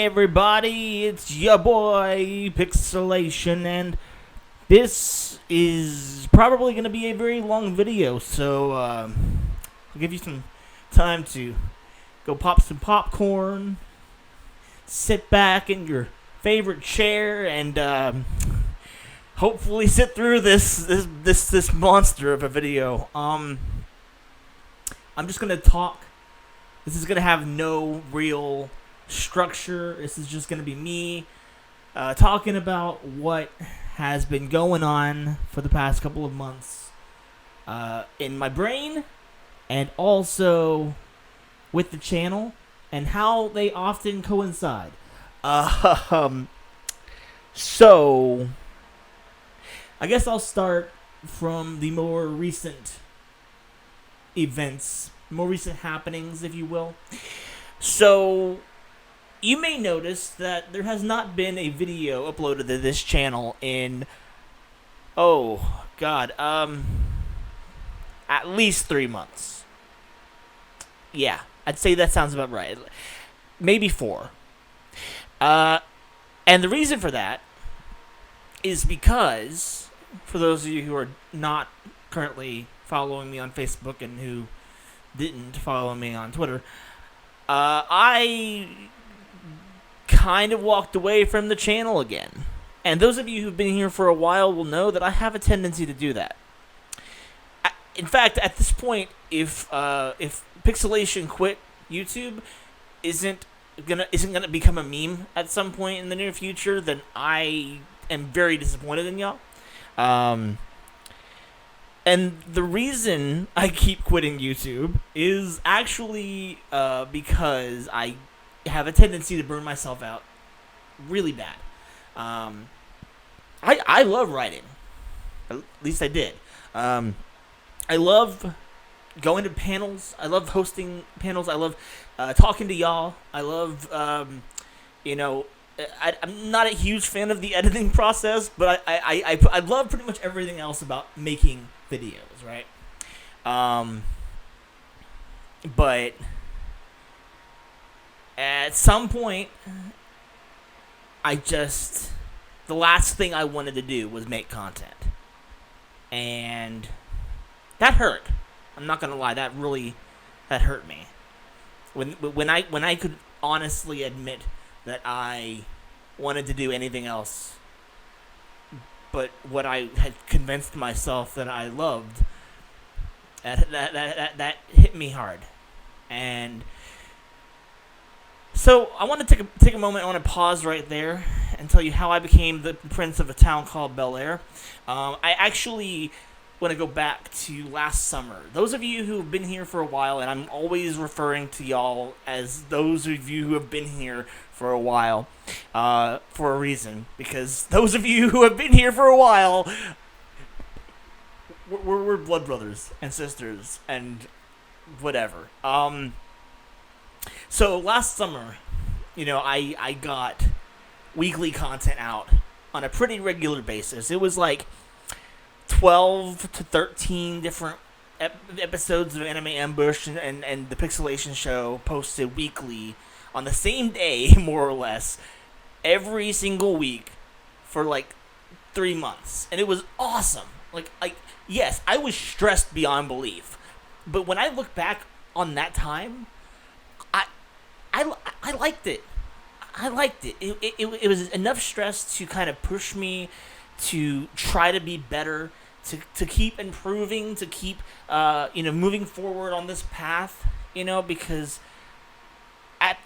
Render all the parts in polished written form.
everybody, it's your boy Pixelation, and this is probably going to be a very long video, so I'll give you some time to go pop some popcorn, sit back in your favorite chair, and hopefully sit through this monster of a video. I'm just going to talk. This is going to have no real structure. This is just going to be me talking about what has been going on for the past couple of months in my brain, and also with the channel, and how they often coincide. So I guess I'll start from the more recent events, more recent happenings, if you will. So you may notice that there has not been a video uploaded to this channel in, at least 3 months. Yeah, I'd say that sounds about right. Maybe 4. And the reason for that is because, for those of you who are not currently following me on Facebook and who didn't follow me on Twitter, I kind of walked away from the channel again. And those of you who've been here for a while will know that I have a tendency to do that. In fact, at this point, if Pixelation quit YouTube isn't gonna become a meme at some point in the near future, then I am very disappointed in y'all. And the reason I keep quitting YouTube is actually because I have a tendency to burn myself out really bad. I love writing. At least I did. I love going to panels. I love hosting panels. I love talking to y'all. I love, I'm not a huge fan of the editing process, but I love pretty much everything else about making videos, right? But at some point, the last thing I wanted to do was make content. And that hurt. I'm not gonna lie, that hurt me. When I could honestly admit that I wanted to do anything else but what I had convinced myself that I loved, that hit me hard. And so I want to take a moment. I want to pause right there and tell you how I became the prince of a town called Bel Air. I actually want to go back to last summer. Those of you who have been here for a while, and I'm always referring to y'all as those of you who have been here for a while, for a reason, because those of you who have been here for a while, we're blood brothers and sisters and whatever. So last summer, I got weekly content out on a pretty regular basis. It was like 12 to 13 different episodes of Anime Ambush and the Pixelation Show posted weekly on the same day, more or less, every single week for like 3 months. And it was awesome. Like yes, I was stressed beyond belief. But when I look back on that time, I liked it. I liked it. It was enough stress to kind of push me to try to be better, to keep improving, to keep moving forward on this path, because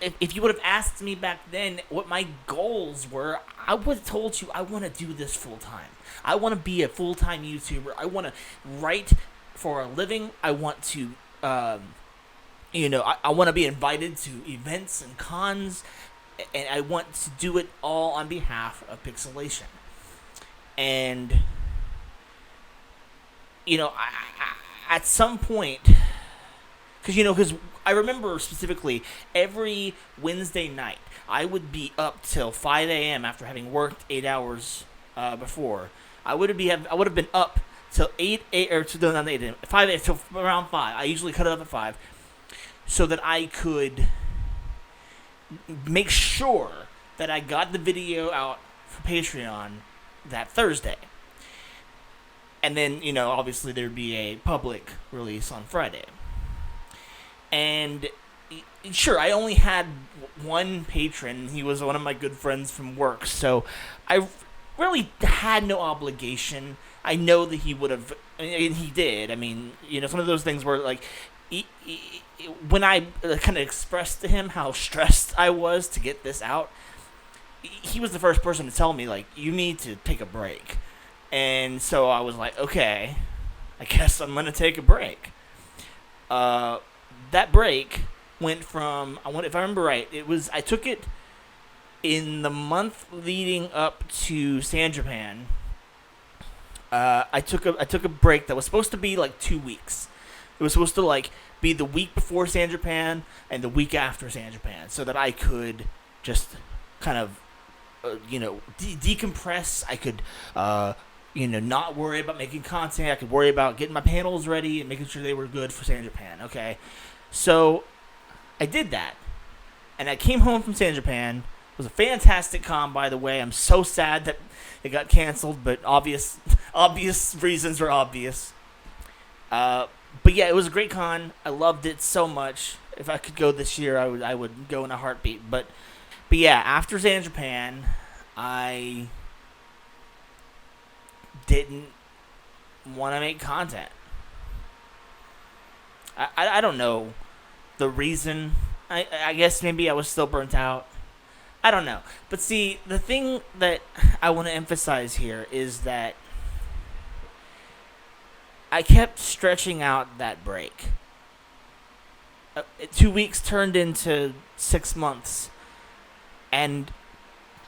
if you would have asked me back then what my goals were, I would have told you I want to do this full time. I want to be a full-time YouTuber. I want to write for a living. I want to I want to be invited to events and cons, and I want to do it all on behalf of Pixelation. And at some point, because I remember specifically every Wednesday night I would be up till 5 a.m. after having worked 8 hours before. I would have been up till 5 till around 5. I usually cut it up at 5, so that I could make sure that I got the video out for Patreon that Thursday. And then, obviously there'd be a public release on Friday. And sure, I only had one patron. He was one of my good friends from work, so I really had no obligation. I know that he would have, and he did. I mean, some of those things were like, when I kind of expressed to him how stressed I was to get this out, he was the first person to tell me, like, you need to take a break. And so I was like, okay, I guess I'm going to take a break. That break went from, if I remember right, I took it in the month leading up to San Japan. I took a break that was supposed to be like 2 weeks. It was supposed to like be the week before San Japan and the week after San Japan, so that I could just kind of, decompress. I could, not worry about making content. I could worry about getting my panels ready and making sure they were good for San Japan. Okay, so I did that, and I came home from San Japan. It was a fantastic con, by the way. I'm so sad that it got canceled, but obvious reasons were obvious. But yeah, it was a great con. I loved it so much. If I could go this year, I would go in a heartbeat. But yeah, after San Japan, I didn't want to make content. I don't know the reason. I guess maybe I was still burnt out. I don't know. But see, the thing that I want to emphasize here is that I kept stretching out that break. 2 weeks turned into 6 months. And,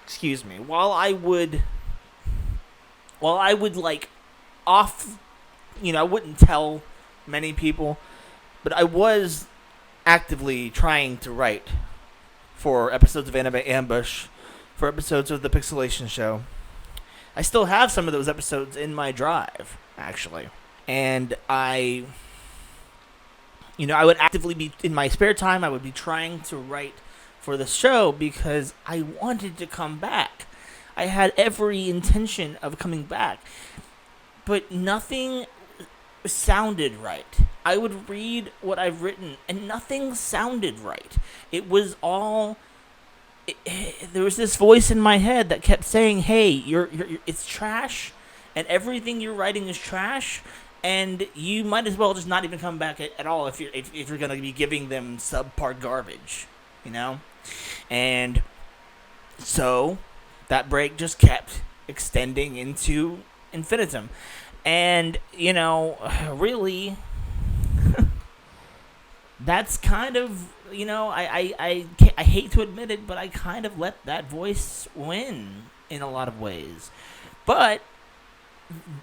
excuse me, while I would like off, I wouldn't tell many people, but I was actively trying to write for episodes of Anime Ambush, for episodes of the Pixelation Show. I still have some of those episodes in my drive, actually. And I would actively be, in my spare time, I would be trying to write for the show because I wanted to come back. I had every intention of coming back. But nothing sounded right. I would read what I've written, and nothing sounded right. It was all... there was this voice in my head that kept saying, hey, you're it's trash, and everything you're writing is trash, and you might as well just not even come back at all if you're going to be giving them subpar garbage, And so that break just kept extending into infinitum. And, really, that's kind of, I hate to admit it, but I kind of let that voice win in a lot of ways. But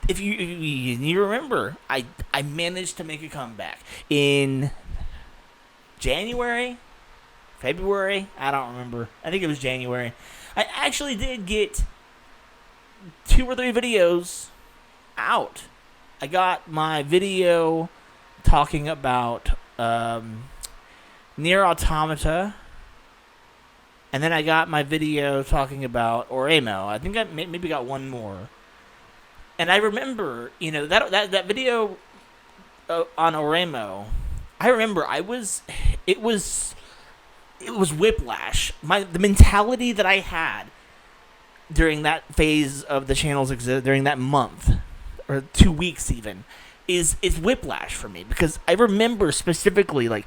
if you remember, I managed to make a comeback in January, February, I don't remember. I think it was January. I actually did get 2 or 3 videos out. I got my video talking about Nier Automata, and then I got my video talking about Oremo. I think I maybe got one more. And I remember, that video on Oremo. I remember it was whiplash. The mentality that I had during that phase of the channel's during that month, or 2 weeks even, is whiplash for me, because I remember specifically, like,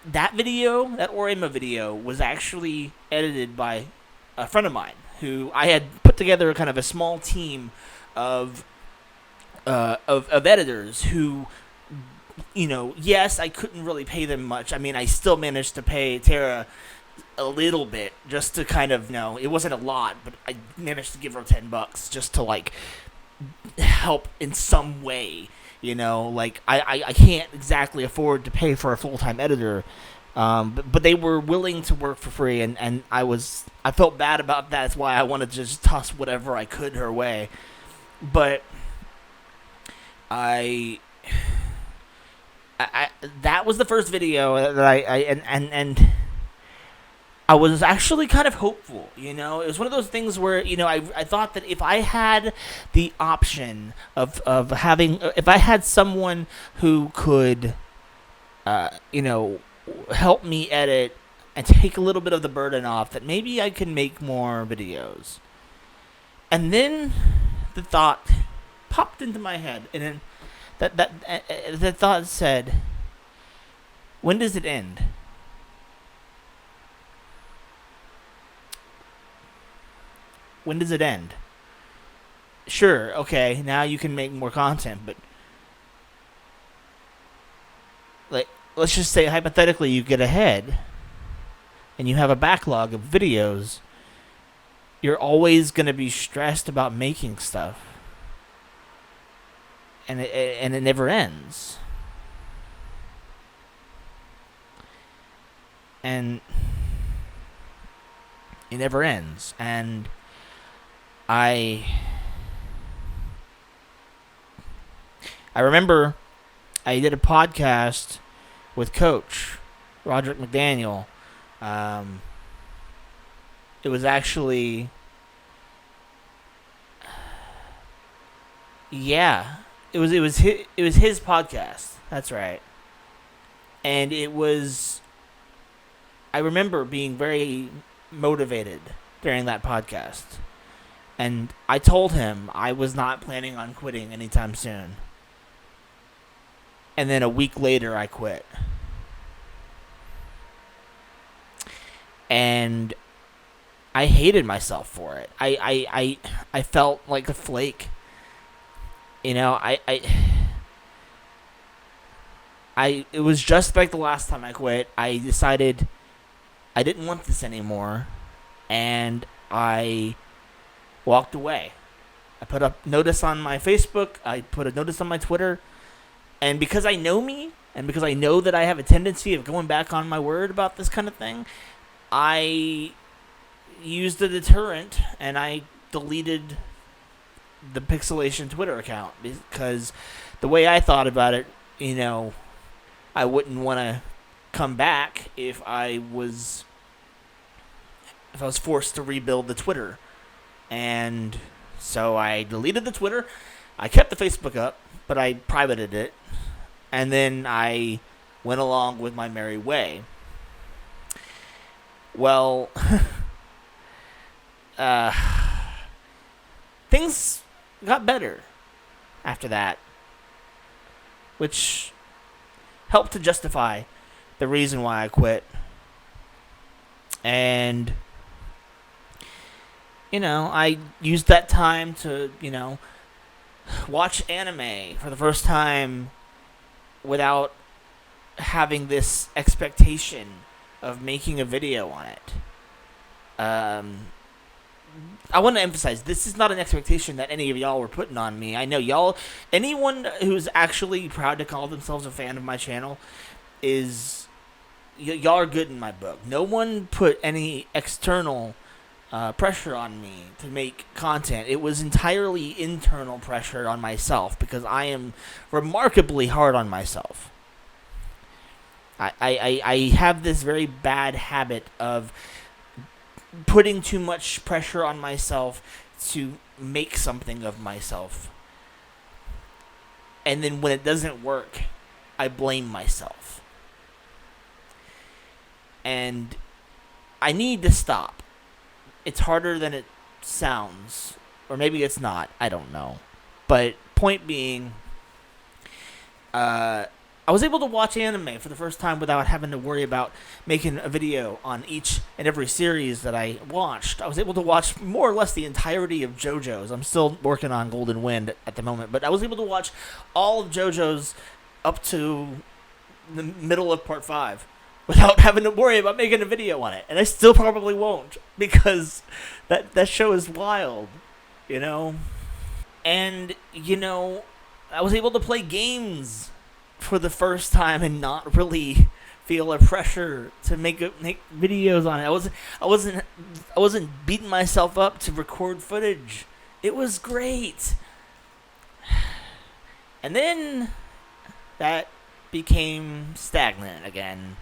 that Oremo video was actually edited by a friend of mine who I had put together kind of a small team of editors who, yes, I couldn't really pay them much. I mean, I still managed to pay Tara a little bit just to kind of, it wasn't a lot, but I managed to give her $10 just to, like, help in some way. Like, I can't exactly afford to pay for a full-time editor, but they were willing to work for free, and I felt bad about that. That's why I wanted to just toss whatever I could her way. But that was the first video that I was actually kind of hopeful. It was one of those things where I thought that if I had the option of having, if I had someone who could, help me edit and take a little bit of the burden off, that maybe I could make more videos. And then the thought popped into my head, and then the thought said, "When does it end?" When does it end? Sure, okay, now you can make more content, but like, let's just say hypothetically you get ahead and you have a backlog of videos. You're always going to be stressed about making stuff, and it never ends. And it never ends. And I remember I did a podcast with Coach Roderick McDaniel. It was actually, yeah, it was his podcast. That's right. And it was, I remember being very motivated during that podcast. And I told him I was not planning on quitting anytime soon. And then a week later, I quit. And I hated myself for it. I felt like a flake. It was just like the last time I quit. I decided I didn't want this anymore, and I walked away. I put a notice on my Facebook. I put a notice on my Twitter. And because I know me, and because I know that I have a tendency of going back on my word about this kind of thing, I used the deterrent and I deleted the Pixelation Twitter account, because the way I thought about it, I wouldn't want to come back if I was forced to rebuild the Twitter. And so I deleted the Twitter. I kept the Facebook up, but I privated it. And then I went along with my merry way. Well, things got better after that, which helped to justify the reason why I quit. And, I used that time to, watch anime for the first time without having this expectation of making a video on it. I want to emphasize, this is not an expectation that any of y'all were putting on me. I know y'all, anyone who's actually proud to call themselves a fan of my channel y'all are good in my book. No one put any external pressure on me to make content. It was entirely internal pressure on myself, because I am remarkably hard on myself. I have this very bad habit of putting too much pressure on myself to make something of myself. And then when it doesn't work, I blame myself. And I need to stop. It's harder than it sounds. Or maybe it's not. I don't know. But point being, I was able to watch anime for the first time without having to worry about making a video on each and every series that I watched. I was able to watch more or less the entirety of JoJo's. I'm still working on Golden Wind at the moment, but I was able to watch all of JoJo's up to the middle of part 5 without having to worry about making a video on it. And I still probably won't, because that show is wild, And, I was able to play games for the first time and not really feel a pressure to make videos on it. I wasn't beating myself up to record footage. It was great. And then that became stagnant again.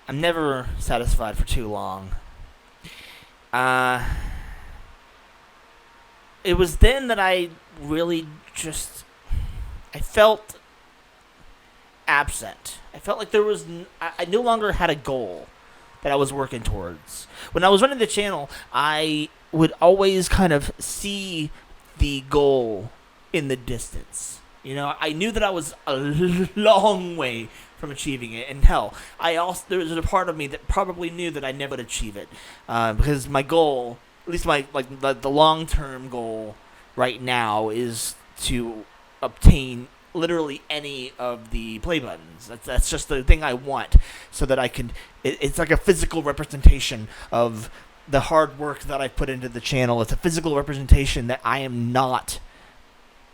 I'm never satisfied for too long. Uh, it was then that I really just, I felt absent. I felt like I no longer had a goal that I was working towards. When I was running the channel, I would always kind of see the goal in the distance. I knew that I was a long way from achieving it, and hell, there was a part of me that probably knew that I never would achieve it, because my goal, at least the long term goal right now, is to obtain literally any of the play buttons. That's just the thing I want, so that I can. It's like a physical representation of the hard work that I put into the channel. It's a physical representation that I am not,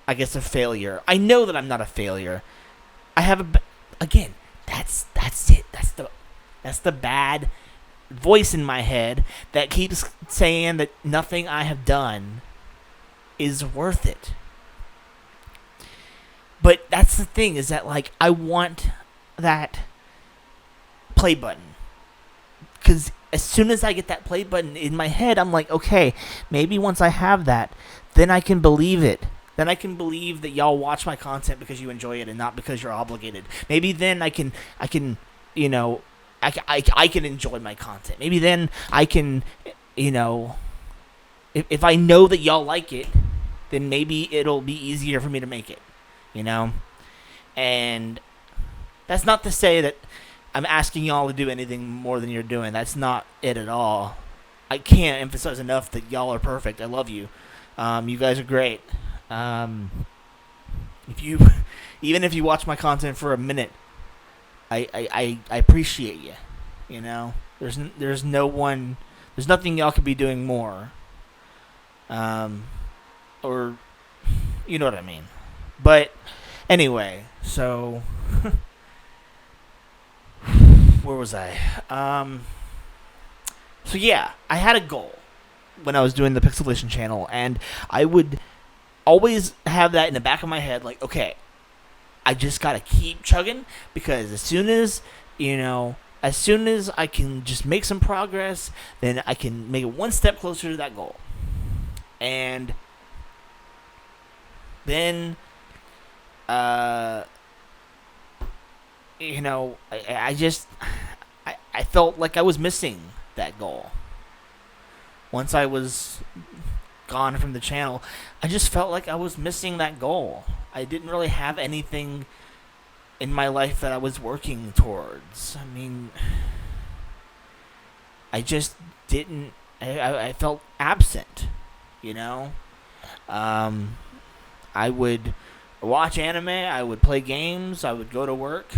I guess, a failure. I know that I'm not a failure. I have again. That's it. That's the bad voice in my head that keeps saying that nothing I have done is worth it. But that's the thing, is that, like, I want that play button. Because as soon as I get that play button in my head, I'm like, okay, maybe once I have that, then I can believe it. Then I can believe that y'all watch my content because you enjoy it and not because you're obligated. Maybe then I can I can enjoy my content. Maybe then I can, if I know that y'all like it, then maybe it'll be easier for me to make it. And that's not to say that I'm asking y'all to do anything more than you're doing. That's not it at all. I can't emphasize enough that y'all are perfect. I love you. You guys are great. Even if you watch my content for a minute, I appreciate you. There's nothing y'all could be doing more. Or you know what I mean. But anyway, so where was I? So yeah, I had a goal when I was doing the Pixelation channel, and I would always have that in the back of my head, like, okay, I just gotta keep chugging, because as soon as I can just make some progress, then I can make it one step closer to that goal. And then I felt like I was missing that goal. Once I was gone from the channel, I just felt like I was missing that goal. I didn't really have anything in my life that I was working towards. I mean, I just didn't. I felt absent, I would watch anime, I would play games, I would go to work,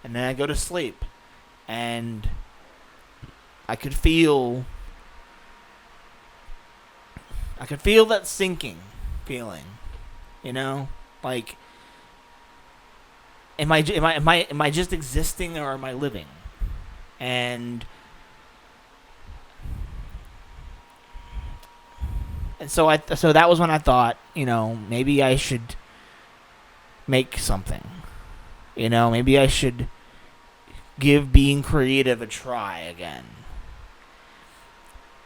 and then I'd go to sleep. And I could feel that sinking feeling, like, am I just existing, or am I living? And so that was when I thought, maybe I should make something. Maybe I should give being creative a try again.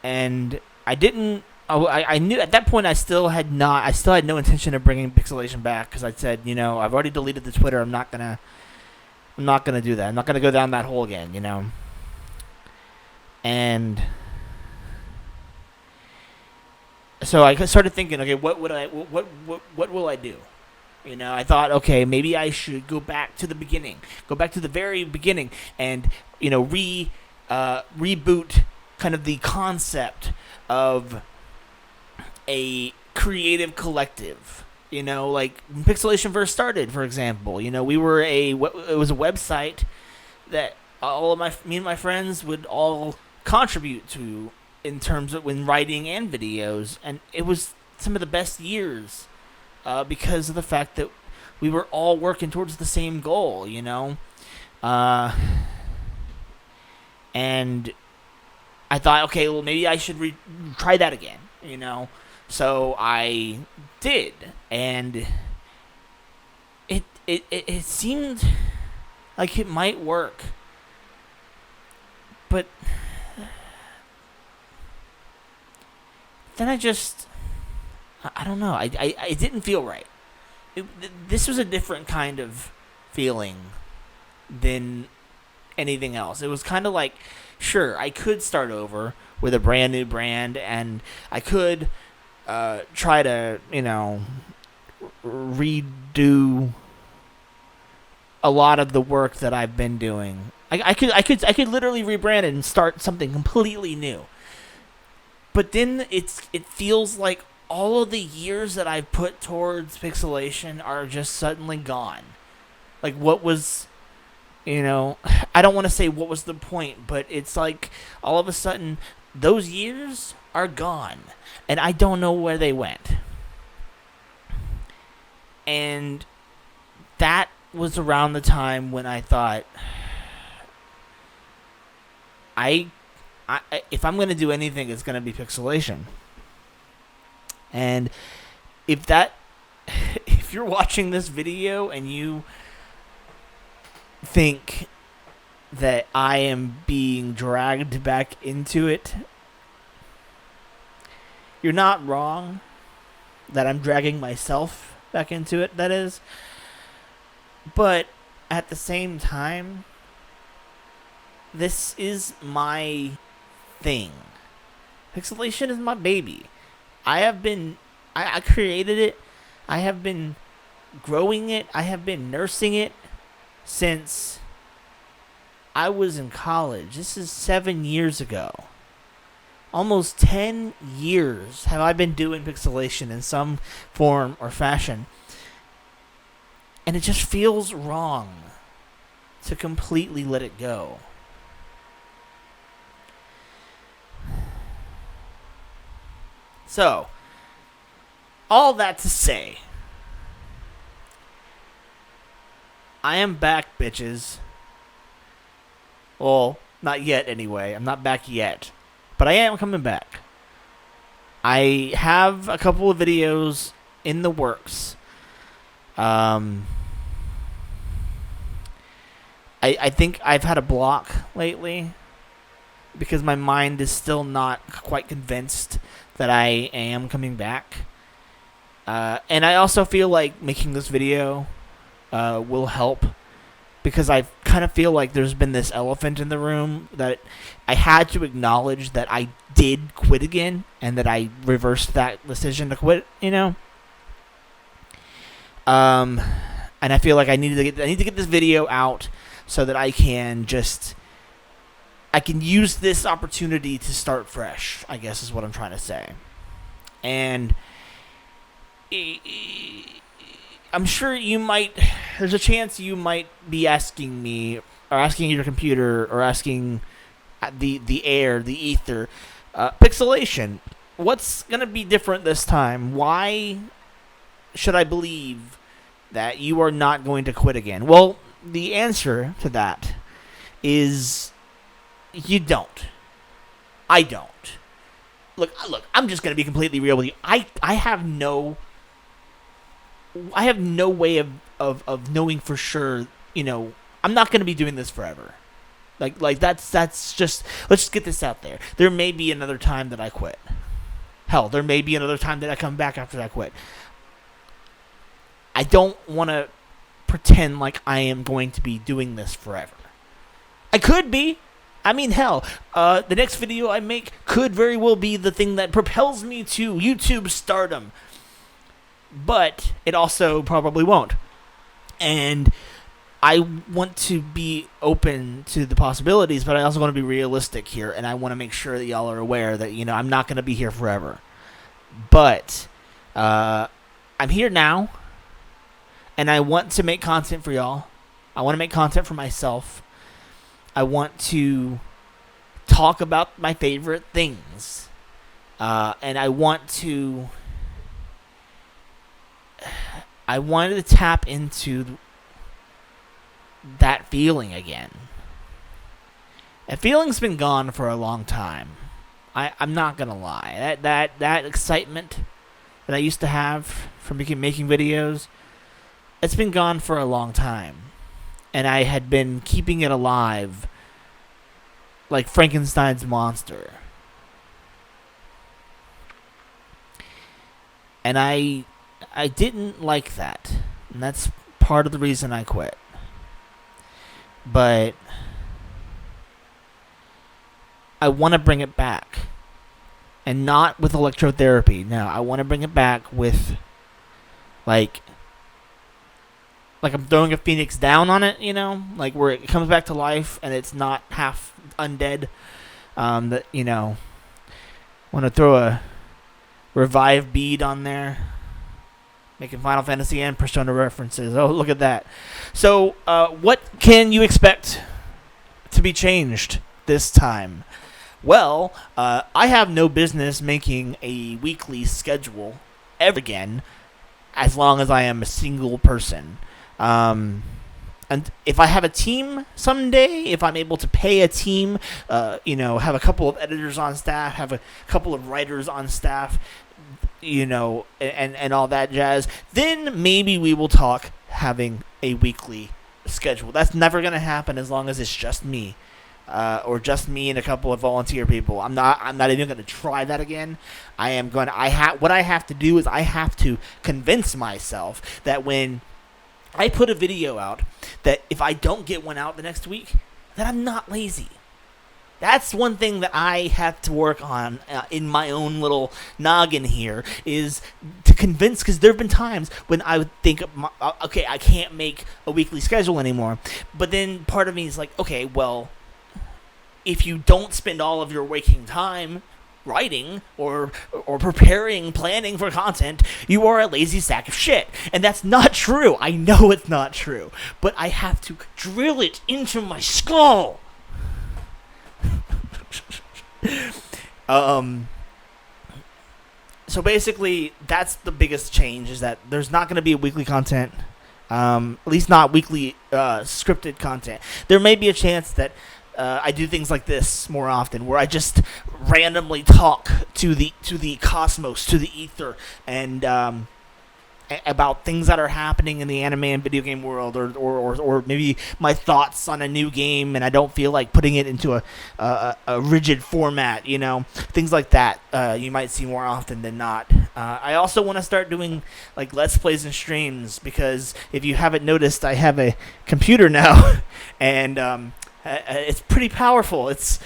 And I didn't. I knew at that point I still had no intention of bringing Pixelation back, because I said, I've already deleted the Twitter. I'm not gonna do that. I'm not gonna go down that hole again. And so I started thinking, okay, what will I do? I thought, okay, maybe I should go back to the very beginning, and reboot kind of the concept of a creative collective. Like when Pixelation first started, for example, we were it was a website that me and my friends would all contribute to, in terms of when writing and videos, and it was some of the best years, because of the fact that we were all working towards the same goal, and I thought, okay, well, maybe I should try that again, So I did, and it seemed like it might work. But then I don't know. I didn't feel right. This was a different kind of feeling than anything else. It was kind of like, sure, I could start over with a brand new brand, and I could try to, redo a lot of the work that I've been doing. I could literally rebrand it and start something completely new. But then it feels like all of the years that I've put towards pixelation are just suddenly gone. Like, what was, I don't want to say what was the point, but it's like all of a sudden those years are gone, and I don't know where they went. And that was around the time when I thought, if I'm going to do anything, it's going to be pixelation. And if you're watching this video and you think that I am being dragged back into it, you're not wrong. That I'm dragging myself back into it, that is. But at the same time, this is my thing. Pixelation is my baby. I created it. I have been growing it. I have been nursing it since I was in college. This is 7 years ago. Almost 10 years have I been doing pixelation in some form or fashion. And it just feels wrong to completely let it go. So, all that to say, I am back, bitches. Well, not yet anyway. I'm not back yet. But I am coming back. I have a couple of videos in the works. I think I've had a block lately because my mind is still not quite convinced that I am coming back. And I also feel like making this video will help, because I kind of feel like there's been this elephant in the room that I had to acknowledge that I did quit again, and that I reversed that decision to quit, And I feel like I need to get this video out so that I can use this opportunity to start fresh, I guess is what I'm trying to say. And I'm sure there's a chance you might be asking me, or asking your computer, or asking the air, the ether, pixelation, what's going to be different this time? Why should I believe that you are not going to quit again? Well, the answer to that is you don't. I don't. Look, I'm just going to be completely real with you. I have no way of knowing for sure, I'm not going to be doing this forever. Like that's just, let's just get this out there. There may be another time that I quit. Hell, there may be another time that I come back after I quit. I don't want to pretend like I am going to be doing this forever. I could be. I mean, hell, the next video I make could very well be the thing that propels me to YouTube stardom. But it also probably won't. And I want to be open to the possibilities, but I also want to be realistic here, and I want to make sure that y'all are aware that, I'm not going to be here forever. But I'm here now, and I want to make content for y'all. I want to make content for myself. I want to talk about my favorite things. And I wanted to tap into that feeling again. That feeling's been gone for a long time. I'm not gonna lie. That excitement that I used to have from making videos, it's been gone for a long time. And I had been keeping it alive like Frankenstein's monster. And I didn't like that. And that's part of the reason I quit. But I want to bring it back. And not with electrotherapy. No, I want to bring it back with like I'm throwing a phoenix down on it, you know? Like where it comes back to life and it's not half undead. That, you know, want to throw a revive bead on there. Making Final Fantasy and Persona references. Oh, look at that. So, what can you expect to be changed this time? Well, I have no business making a weekly schedule ever again, as long as I am a single person. And if I have a team someday, if I'm able to pay a team, you know, have a couple of editors on staff, have a couple of writers on staff, you know, and all that jazz, then maybe we will talk having a weekly schedule. That's never going to happen as long as it's just me. Or just me and a couple of volunteer people. I'm not even going to try that again. What I have to do is I have to convince myself that when I put a video out, that if I don't get one out the next week, that I'm not lazy. That's one thing that I have to work on in my own little noggin here, is to convince, because there have been times when I would think, okay, I can't make a weekly schedule anymore. But then part of me is like, okay, well, if you don't spend all of your waking time writing or preparing, planning for content, you are a lazy sack of shit. And that's not true. I know it's not true. But I have to drill it into my skull. So basically, that's the biggest change, is that there's not going to be a weekly content. At least not weekly scripted content. There may be a chance that I do things like this more often, where I just randomly talk to the cosmos, to the ether, and about things that are happening in the anime and video game world, or maybe my thoughts on a new game, and I don't feel like putting it into a rigid format, you know, things like that. You might see more often than not. I also want to start doing like Let's Plays and streams, because if you haven't noticed, I have a computer now, and it's pretty powerful. It's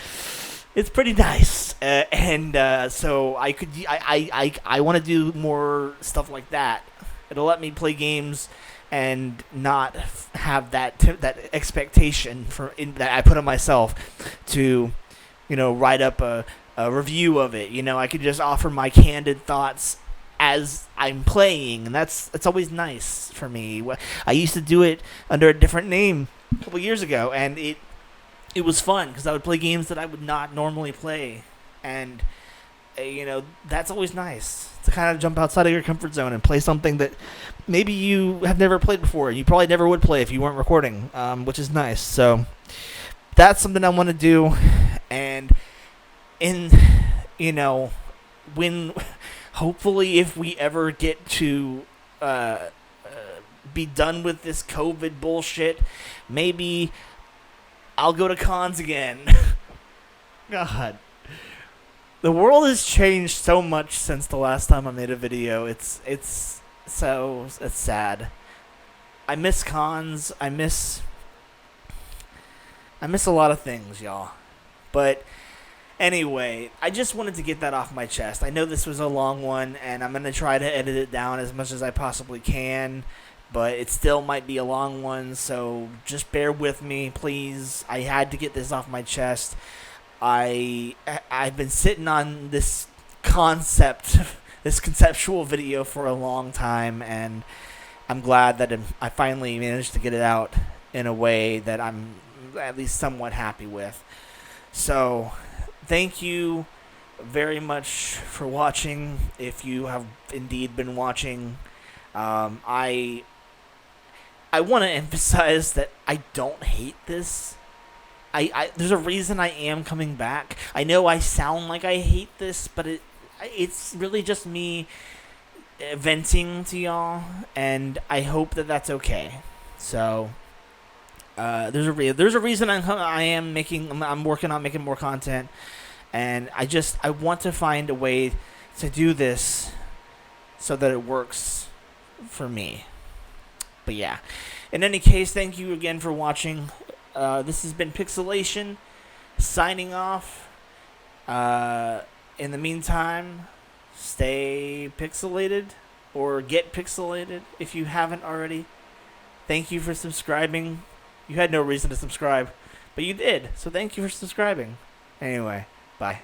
pretty nice, so I want to do more stuff like that. It'll let me play games and not have that expectation that I put on myself to, you know, write up a review of it. You know, I could just offer my candid thoughts as I'm playing, and that's always nice for me. I used to do it under a different name a couple years ago, and it was fun because I would play games that I would not normally play, and you know, that's always nice to kind of jump outside of your comfort zone and play something that maybe you have never played before. You probably never would play if you weren't recording, which is nice. So that's something I want to do, and you know, when hopefully if we ever get to be done with this COVID bullshit, maybe I'll go to cons again. God. The world has changed so much since the last time I made a video. It's sad. I miss cons. I miss a lot of things, y'all. But anyway, I just wanted to get that off my chest. I know this was a long one, and I'm going to try to edit it down as much as I possibly can, but it still might be a long one, so just bear with me, please. I had to get this off my chest. I've been sitting on this conceptual video for a long time, and I'm glad that I finally managed to get it out in a way that I'm at least somewhat happy with. So, thank you very much for watching, if you have indeed been watching. I want to emphasize that I don't hate this. There's a reason I am coming back. I know I sound like I hate this, but it's really just me venting to y'all, and I hope that that's okay. So, There's a reason I'm working on making more content, and I want to find a way to do this so that it works for me. But yeah, in any case, thank you again for watching. This has been Pixelation, signing off. In the meantime, stay pixelated, or get pixelated if you haven't already. Thank you for subscribing. You had no reason to subscribe, but you did, so thank you for subscribing. Anyway, bye.